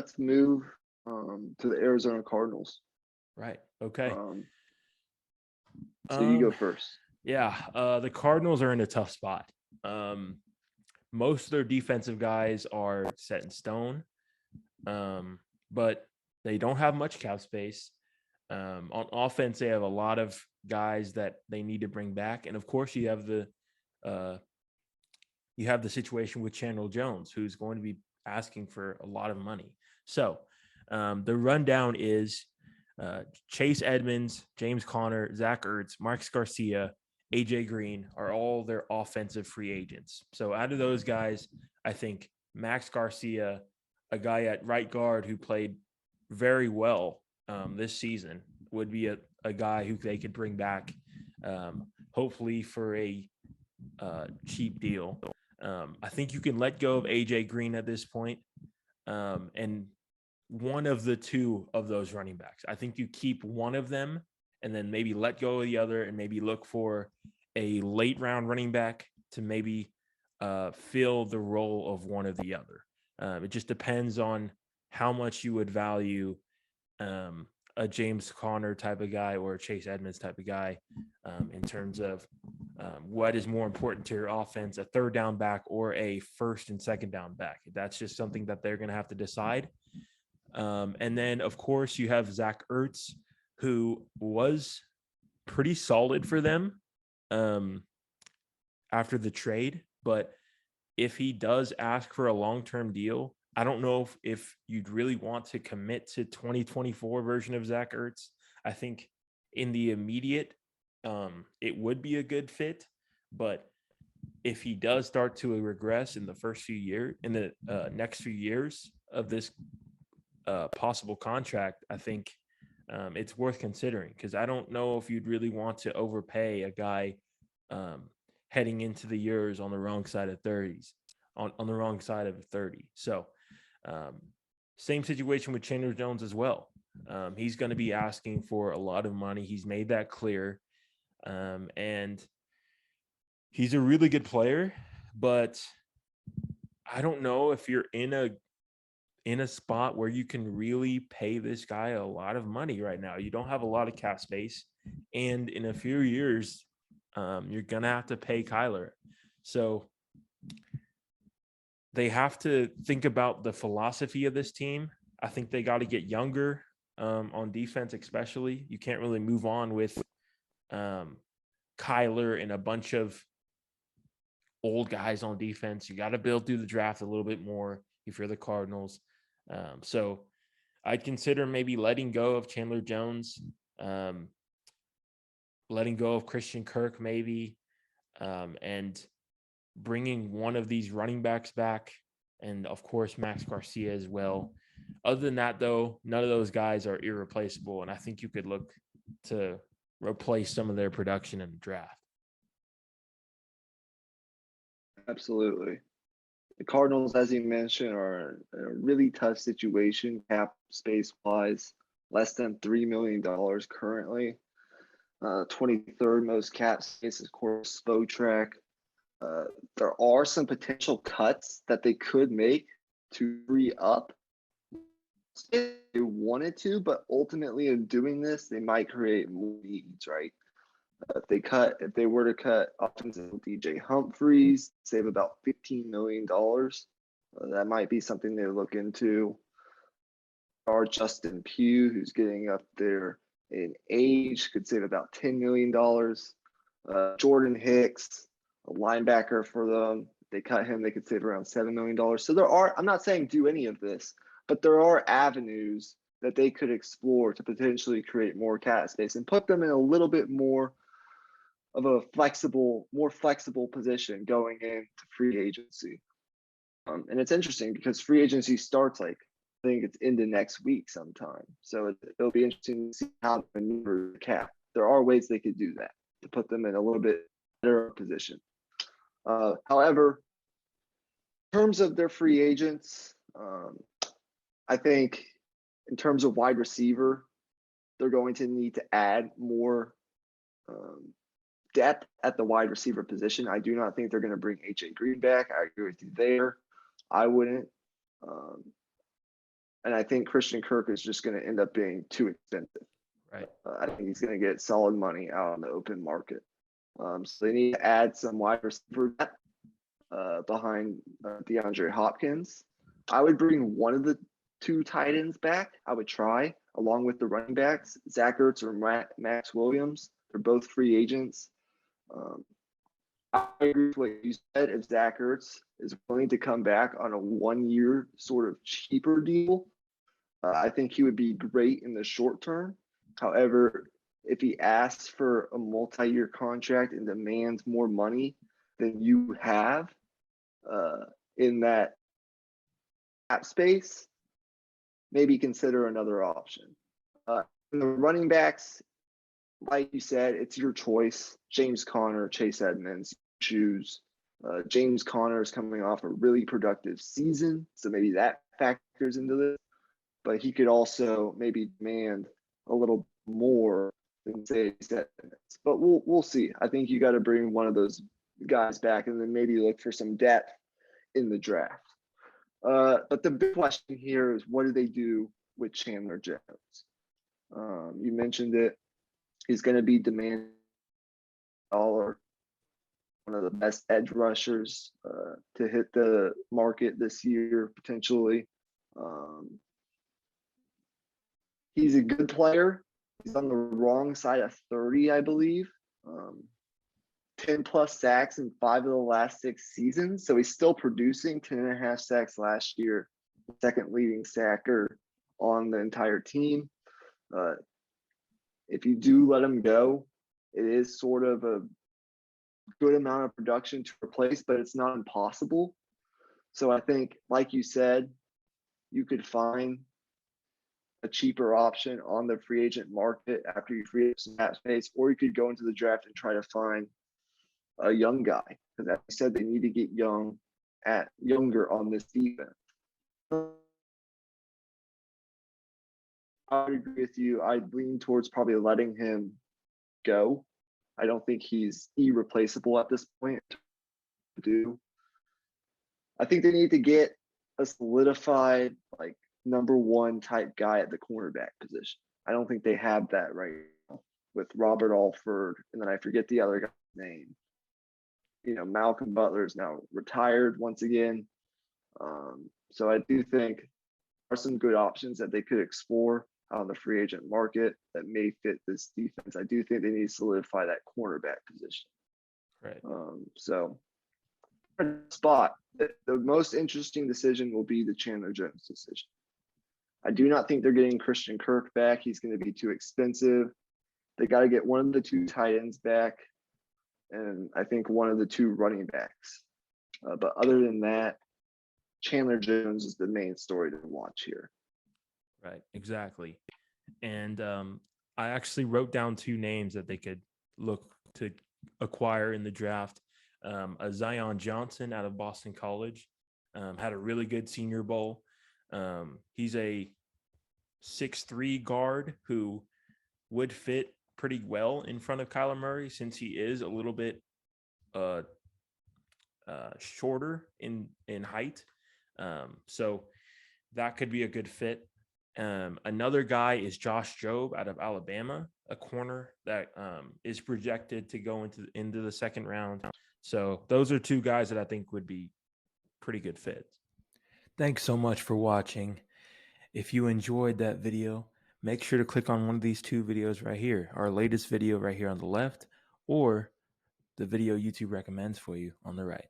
let's move to the Arizona Cardinals. Right. Okay. Um, so you go first. Yeah. The Cardinals are in a tough spot. Most of their defensive guys are set in stone, but they don't have much cap space. On offense, they have a lot of guys that they need to bring back, and of course, you have the situation with Chandler Jones, who's going to be asking for a lot of money. So the rundown is Chase Edmonds, James Conner, Zach Ertz, Marcus Garcia, AJ Green are all their offensive free agents. So out of those guys, I think Max Garcia, a guy at right guard who played very well this season, would be a guy who they could bring back, hopefully for a cheap deal. I think you can let go of AJ Green at this point, and one of the two of those running backs. I think you keep one of them and then maybe let go of the other and maybe look for a late round running back to maybe fill the role of one of the other. It just depends on how much you would value a James Conner type of guy or a Chase Edmonds type of guy in terms of what is more important to your offense, a third down back or a first and second down back. That's just something that they're going to have to decide. And then, of course, you have Zach Ertz, who was pretty solid for them after the trade. But if he does ask for a long-term deal, I don't know if you'd really want to commit to 2024 version of Zach Ertz. I think in the immediate, it would be a good fit. But if he does start to regress in the next few years of this possible contract, I think it's worth considering, because I don't know if you'd really want to overpay a guy heading into the years on the wrong side of 30s, on the wrong side of 30. So same situation with Chandler Jones as well. He's going to be asking for a lot of money. He's made that clear. And he's a really good player, but I don't know if you're in a spot where you can really pay this guy a lot of money right now. You don't have a lot of cap space, and in a few years, you're going to have to pay Kyler. So they have to think about the philosophy of this team. I think they got to get younger on defense, especially. You can't really move on with Kyler and a bunch of old guys on defense. You got to build through the draft a little bit more if you're the Cardinals. So I'd consider maybe letting go of Chandler Jones, letting go of Christian Kirk maybe, and bringing one of these running backs back, and of course Max Garcia as well. Other than that, though, none of those guys are irreplaceable, and I think you could look to replace some of their production in the draft. Absolutely. The Cardinals, as you mentioned, are in a really tough situation cap space wise. Less than $3 million currently. 23rd most cap space, of course, Spotrac. There are some potential cuts that they could make to free up if they wanted to, but ultimately in doing this, they might create more needs, right? If they were to cut offensive DJ Humphreys, save about $15 million, that might be something they look into. Or Justin Pugh, who's getting up there in age, could save about $10 million. Jordan Hicks, a linebacker for them, if they cut him, they could save around $7 million. So I'm not saying do any of this, but there are avenues that they could explore to potentially create more cap space and put them in a little bit more of a more flexible position going into free agency. And it's interesting because free agency starts I think it's into next week sometime. So it'll be interesting to see how they maneuver the cap. There are ways they could do that to put them in a little bit better position. However, in terms of their free agents, I think in terms of wide receiver, they're going to need to add more depth at the wide receiver position. I do not think they're going to bring AJ Green back. I agree with you there. I wouldn't. And I think Christian Kirk is just going to end up being too expensive. Right. I think he's going to get solid money out on the open market. So they need to add some wide receiver depth behind DeAndre Hopkins. I would bring one of the two tight ends back. I would try, along with the running backs, Zach Ertz or Max Williams. They're both free agents. I agree with what you said. If Zach Ertz is willing to come back on a 1-year sort of cheaper deal, I think he would be great in the short term. However, if he asks for a multi-year contract and demands more money than you have in that cap space, maybe consider another option. In the running backs, like you said, it's your choice. James Conner, Chase Edmonds, choose. James Conner is coming off a really productive season, so maybe that factors into this. But he could also maybe demand a little more than say Chase Edmonds. But we'll see. I think you got to bring one of those guys back, and then maybe look for some depth in the draft. But the big question here is, what do they do with Chandler Jones? You mentioned it. He's going to be demanding $1, one of the best edge rushers to hit the market this year, potentially. He's a good player. He's on the wrong side of 30, I believe. 10 plus sacks in 5 of the last 6 seasons. So he's still producing 10.5 sacks last year, second leading sacker on the entire team. If you do let him go, it is sort of a good amount of production to replace, but it's not impossible. So I think, like you said, you could find a cheaper option on the free agent market after you free up some cap space, or you could go into the draft and try to find a young guy, because as I said, they need to get younger on this defense. I would agree with you. I'd lean towards probably letting him go. I don't think he's irreplaceable at this point. I think they need to get a solidified, like, number one type guy at the cornerback position. I don't think they have that right now with Robert Alford, and then I forget the other guy's name. Malcolm Butler is now retired once again. So I do think there are some good options that they could explore on the free agent market that may fit this defense. I do think they need to solidify that cornerback position. Right. So spot, the most interesting decision will be the Chandler Jones decision. I do not think they're getting Christian Kirk back. He's going to be too expensive. They got to get one of the two tight ends back, and I think one of the two running backs. But other than that, Chandler Jones is the main story to watch here. Right, exactly. And I actually wrote down 2 names that they could look to acquire in the draft. A Zion Johnson out of Boston College, had a really good Senior Bowl. He's a 6'3" guard who would fit pretty well in front of Kyler Murray, since he is a little bit shorter in height. So that could be a good fit. Another guy is Josh Jobe out of Alabama, a corner that is projected to go into the second round. So those are 2 guys that I think would be pretty good fits. Thanks so much for watching. If you enjoyed that video, make sure to click on one of these 2 videos right here, our latest video right here on the left, or the video YouTube recommends for you on the right.